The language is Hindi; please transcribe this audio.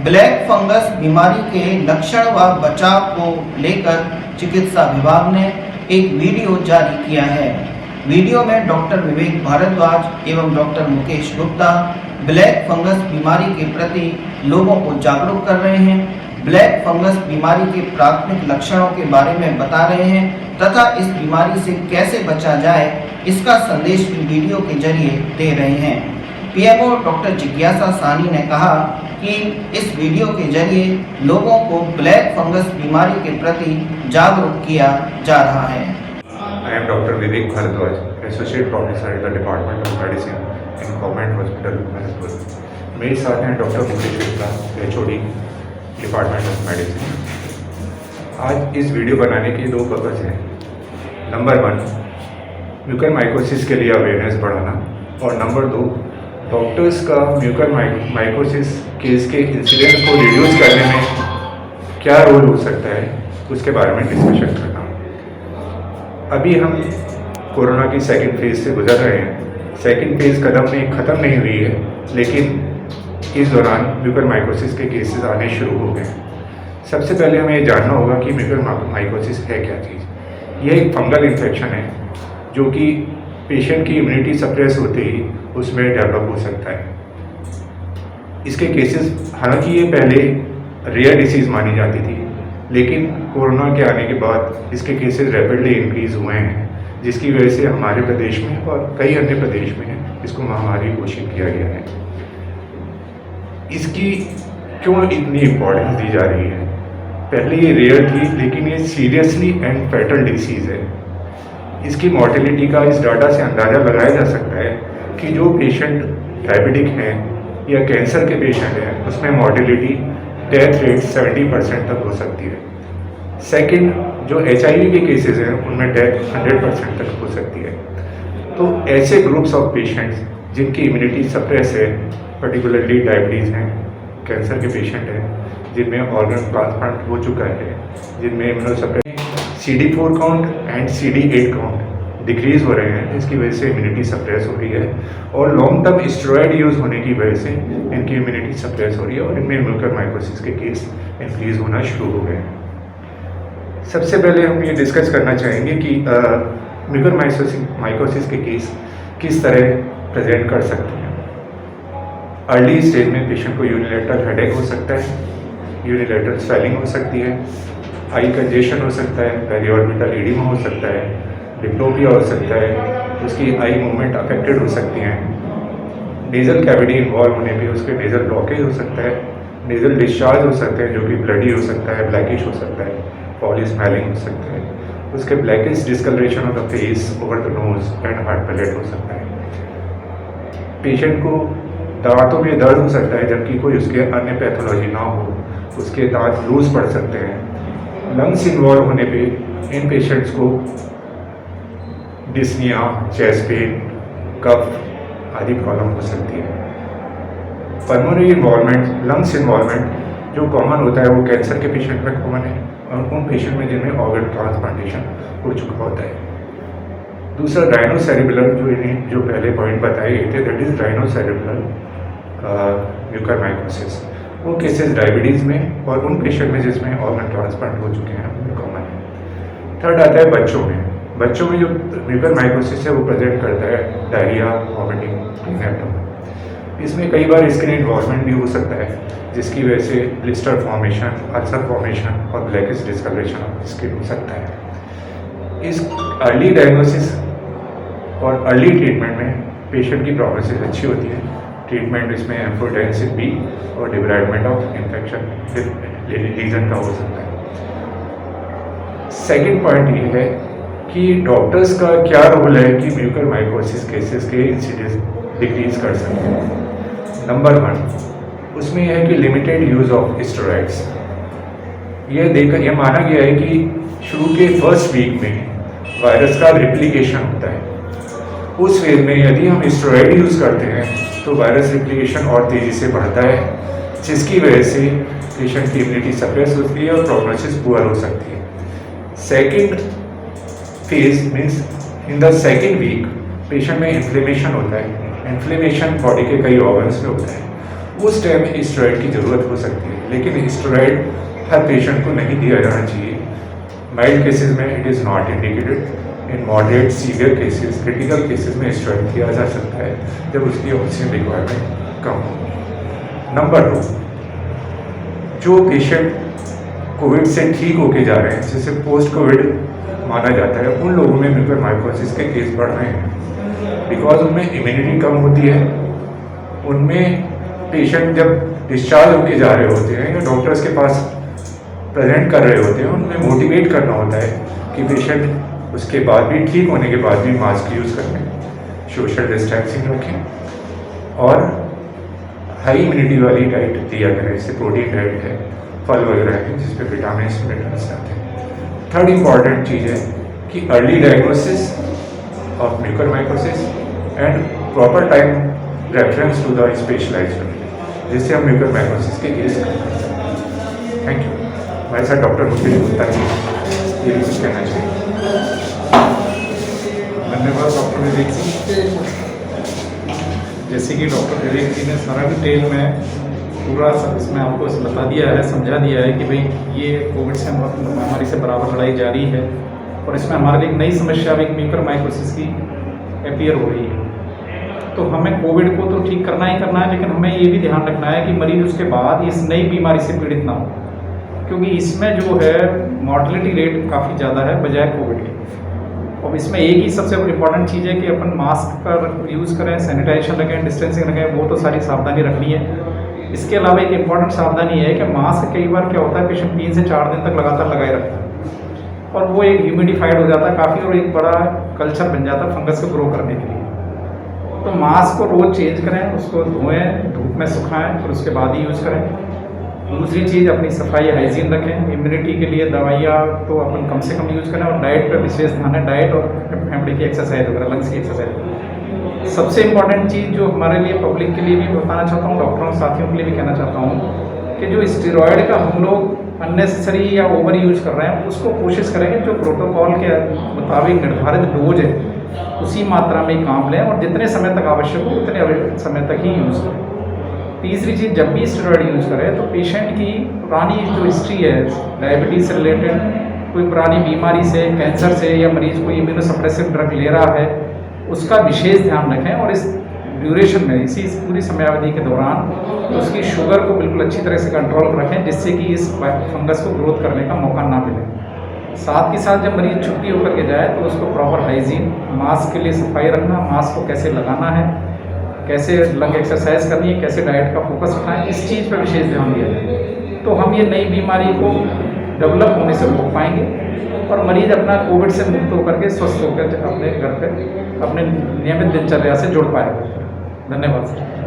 ब्लैक फंगस बीमारी के लक्षण व बचाव को लेकर चिकित्सा विभाग ने एक वीडियो जारी किया है। वीडियो में डॉक्टर विवेक भारद्वाज एवं doctor Mukesh Gupta black fungus बीमारी के प्रति लोगों को जागरूक कर रहे हैं, ब्लैक फंगस बीमारी के प्राथमिक लक्षणों के बारे में बता रहे हैं तथा इस बीमारी से कैसे बचा जाए इसका संदेश भी वीडियो के जरिए दे रहे हैं। पीएमओ डॉक्टर जिज्ञासा साहनी ने कहा कि इस वीडियो के जरिए लोगों को ब्लैक फंगस बीमारी के प्रति जागरूक किया जा रहा है। I am Dr. Vivek Bharadwaj, Associate Professor in the Department of Medicine in Government Hospital, Mahesapur. मेरे साथ हैं doctor Mukesh Gupta, HOD, department of medicine. आज इस वीडियो बनाने के दो पर्पज़ हैं। नंबर 1, म्यूकरमाइकोसिस के लिए अवेयरनेस बढ़ाना, और नंबर 2, डॉक्टर्स का म्यूकरमाइकोसिस केस के इंसिडेंस को रिड्यूस करने में क्या रोल हो सकता है उसके बारे में डिस्कशन करना। अभी हम कोरोना की सेकंड फेज़ से गुजर रहे हैं। सेकंड फेज़ ख़त्म नहीं हुई है, लेकिन इस दौरान म्यूकरमाइकोसिस के केसेस आने शुरू हो गए। सबसे पहले हमें ये जानना होगा कि म्यूकरमाइकोसिस है क्या चीज़। यह एक फंगल इन्फेक्शन है जो कि पेशेंट की इम्यूनिटी सप्रेस होते ही उसमें डेवलप हो सकता है। इसके केसेस, हालांकि ये पहले रेयर डिसीज़ मानी जाती थी, लेकिन कोरोना के आने के बाद इसके केसेस रैपिडली इंक्रीज़ हुए हैं, जिसकी वजह से हमारे प्रदेश में और कई अन्य प्रदेश में इसको महामारी घोषित किया गया है। इसकी क्यों इतनी इम्पोर्टेंस दी जा रही है? पहले ये रेयर थी, लेकिन ये सीरियसली एंड फैटल डिसीज़ है। इसकी मॉर्टेलिटी का इस डाटा से अंदाज़ा लगाया जा सकता है कि जो पेशेंट डायबिटिक हैं या कैंसर के पेशेंट हैं, उसमें मॉर्टेलिटी डेथ रेट 70% तक हो सकती है। सेकंड, जो HIV के केसेस हैं उनमें डेथ 100% तक हो सकती है। तो ऐसे ग्रुप्स ऑफ पेशेंट्स जिनकी इम्यूनिटी सप्रेस है, पर्टिकुलरली डायबिटीज़ हैं, कैंसर के पेशेंट हैं, जिनमें ऑर्गन ट्रांसप्लांट हो चुका है, जिनमें इम्यूनोसप्रेस CD4 count and CD8 count decrease हो रहे हैं, जिसकी वजह से इम्यूनिटी सप्रेस हो रही है, और लॉन्ग टर्म स्टेरॉयड यूज़ होने की वजह से इनकी इम्यूनिटी सप्रेस हो रही है और इनमें म्यूकरमाइकोसिस के केस इंक्रीज़ होना शुरू हो गए हैं। सबसे पहले हम ये डिस्कस करना चाहेंगे कि म्यूकरमाइकोसिस के केस किस तरह प्रेजेंट कर सकते हैं। अर्ली स्टेज में पेशेंट को यूनिलेटरल हेडेक हो सकता है, यूनिलेटरल स्वेलिंग हो सकती है, आई कंजेशन हो सकता है, पेरिऑर्बिटल एडिमा हो सकता है, डिप्लोपिया हो सकता है, उसकी आई मूवमेंट अफेक्टेड हो सकती हैं, नेज़ल कैविटी इन्वॉल्व होने पे उसके नेज़ल ब्लॉकेज हो सकता है, नेज़ल डिस्चार्ज हो सकते हैं जो कि ब्लडी हो सकता है, ब्लैकिश हो सकता है, फॉली स्मेलिंग हो सकता है, उसके blackish discoloration of the face over the nose and hard palate हो सकता है। पेशेंट को दांतों में दर्द हो सकता है जबकि कोई उसके अन्य पैथोलॉजी ना हो, उसके दांत लूज पड़ सकते हैं। लंग्स इन्वॉल्व होने पे इन पेशेंट्स को डिस्निया, चेस्ट पेन, कफ आदि प्रॉब्लम हो सकती है। पल्मोनरी इन्वॉल्वमेंट, लंग्स इन्वॉल्वमेंट जो कॉमन होता है वो कैंसर के पेशेंट में कॉमन है और उन पेशेंट में जिनमें ऑर्गन ट्रांसप्लांटेशन हो चुका होता है। दूसरा, राइनोसेरिबुलर जो पहले पॉइंट बताए गए थे, दैट इज़ राइनोसेरिबुलर म्यूकरमाइकोसिस। वो केसेस डायबिटीज़ में और उन पेशेंट में जिसमें ऑर्गन ट्रांसप्लांट हो चुके हैं उनमें कॉमन है। थर्ड आता है बच्चों में। बच्चों में जो म्यूकरमाइकोसिस है वो प्रेजेंट करता है डायरिया, वॉमिटिंग, एब्डोमेन। इसमें कई बार स्किन इन्वॉल्वमेंट भी हो सकता है, जिसकी वजह से ब्लिस्टर फॉर्मेशन, अल्सर फॉर्मेशन और ब्लैकिश डिस्कलरेशन ऑफ स्किन हो सकता है। इस अर्ली डायग्नोसिस और अर्ली ट्रीटमेंट में पेशेंट की प्रोग्नोसिस अच्छी होती है। ट्रीटमेंट इसमें एम्फोटेंसिव बी और डिब्राइडमेंट ऑफ इन्फेक्शन लीजन का हो सकता है। सेकेंड पॉइंट ये है कि डॉक्टर्स का क्या रोल है कि म्यूकरमाइकोसिस केसेस के इंसिडेंस डिक्रीज कर सकते हैं। नंबर 1, उसमें यह है कि लिमिटेड यूज़ ऑफ स्टेरॉइड्स। यह माना गया है कि शुरू के फर्स्ट वीक में वायरस का रिप्लिकेशन होता है। उस फेज में यदि हम स्टेरॉइड यूज़ करते हैं तो वायरस रिप्लिकेशन और तेज़ी से बढ़ता है, जिसकी वजह से पेशेंट की इम्यूनिटी सप्रेस होती है और प्रोग्नोसिस पुअर हो सकती है। Second phase means in the second week patient में इन्फ्लेमेशन होता है। इन्फ्लेमेशन बॉडी के कई ऑर्गन्स में होता है। उस टाइम स्टेरॉइड की ज़रूरत हो सकती है, लेकिन स्टेरॉइड हर पेशेंट को नहीं दिया जाना चाहिए। माइल्ड केसेस में it is not indicated. In moderate severe cases, critical cases में स्टेरॉइड दिया जा सकता है जब उसकी ऑक्सीजन रिक्वायरमेंट कम हो। नंबर 2, जो पेशेंट कोविड से ठीक होके जा रहे हैं, जिसे पोस्ट कोविड माना जाता है, उन लोगों में म्यूकरमाइकोसिस के केस बढ़ रहे हैं बिकॉज उनमें इम्यूनिटी कम होती है। उनमें पेशेंट जब डिस्चार्ज होके जा रहे होते हैं या डॉक्टर्स के पास प्रेजेंट कर रहे होते हैं, उनमें मोटिवेट करना होता है कि पेशेंट उसके बाद भी, ठीक होने के बाद भी मास्क यूज़ करें, सोशल डिस्टेंसिंग रखें और हाई इम्यूनिटी वाली डाइट दिया करें। जैसे प्रोटीन डाइट है, फल वगैरह है जिसपे विटामिन मिनरल्स आते हैं। थर्ड इम्पॉर्टेंट चीज़ है कि early diagnosis of mucormycosis and proper time reference to the specialized unit, जिससे हम म्यूकरमाइकोसिस के केस करते हैं। Thank you. हमारे साथ डॉक्टर मुकेश गुप्ता जी, ये भी कुछ कहना चाहिए। धन्यवाद डॉक्टर विवेक जी। जैसे कि डॉक्टर विवेक जी ने सारा डिटेल में पूरा सब इसमें आपको बता दिया है, समझा दिया है कि भाई ये कोविड से महामारी से बराबर लड़ाई जारी है और इसमें हमारे लिए एक नई समस्या एक म्यूकरमाइकोसिस की अपीयर हो रही है। तो हमें कोविड को तो ठीक करना ही करना है, लेकिन हमें ये भी ध्यान रखना है कि मरीज उसके बाद इस नई बीमारी से पीड़ित ना हो, क्योंकि इसमें जो है मॉर्टेलिटी रेट काफ़ी ज़्यादा है बजाय कोविड के। और इसमें एक ही सबसे इम्पॉर्टेंट चीज़ है कि अपन मास्क का यूज़ करें, सैनिटाइजेशन रखें, डिस्टेंसिंग रखें, वो तो सारी सावधानी रखनी है। इसके अलावा एक इम्पॉर्टेंट सावधानी है कि मास्क कई बार क्या होता है, पेशेंट 3 से 4 दिन तक लगातार लगाए रखता है और वो एक ह्यूमिडिफाइड हो जाता है काफ़ी और एक बड़ा कल्चर बन जाता है फंगस को ग्रो करने के लिए। तो मास्क को रोज़ चेंज करें, उसको धोएं, धूप में सुखाएं, फिर उसके बाद ही यूज़ करें। दूसरी चीज़, अपनी सफाई हाइजीन रखें। इम्यूनिटी के लिए दवाइयाँ तो अपन कम से कम यूज़ करें और डाइट पर विशेष ध्यान है, डाइट और फैमिली की एक्सरसाइज वगैरह, लंग्स की एक्सरसाइज। सबसे इम्पॉर्टेंट चीज़ जो हमारे लिए, पब्लिक के लिए भी बताना चाहता हूँ, डॉक्टरों साथियों के लिए भी कहना चाहता हूँ कि जो स्टेरॉयड का हम लोग अननेसेसरी या ओवर यूज़ कर रहे हैं, उसको कोशिश करें कि जो प्रोटोकॉल के मुताबिक निर्धारित डोज है उसी मात्रा में ही काम लें और जितने समय तक आवश्यक हो उतने समय तक ही यूज़ करें। तीसरी चीज़, जब भी स्टेरॉयड यूज़ करें तो पेशेंट की पुरानी जो हिस्ट्री है डायबिटीज़ से रिलेटेड, कोई पुरानी बीमारी से, कैंसर से, या मरीज़ कोई इम्यूनोसप्रेसिव ड्रग ले रहा है, उसका विशेष ध्यान रखें और इस ड्यूरेशन में, इसी पूरी समयावधि के दौरान उसकी शुगर को बिल्कुल अच्छी तरह से कंट्रोल पर रखें, जिससे कि इस फंगस को ग्रोथ करने का मौका ना मिले। साथ के साथ जब मरीज़ छुट्टी होकर के जाए तो उसको प्रॉपर हाइजीन, मास्क के लिए सफाई रखना, मास्क को कैसे लगाना है, कैसे लंग एक्सरसाइज करनी है, कैसे डाइट का फोकस रखना है, इस चीज़ पर विशेष ध्यान दिया जाए। तो हम ये नई बीमारी को डेवलप होने से रोक पाएंगे और मरीज़ अपना कोविड से मुक्त होकर के स्वस्थ होकर अपने घर पर अपने नियमित दिनचर्या से जुड़ पाएगा। धन्यवाद सर।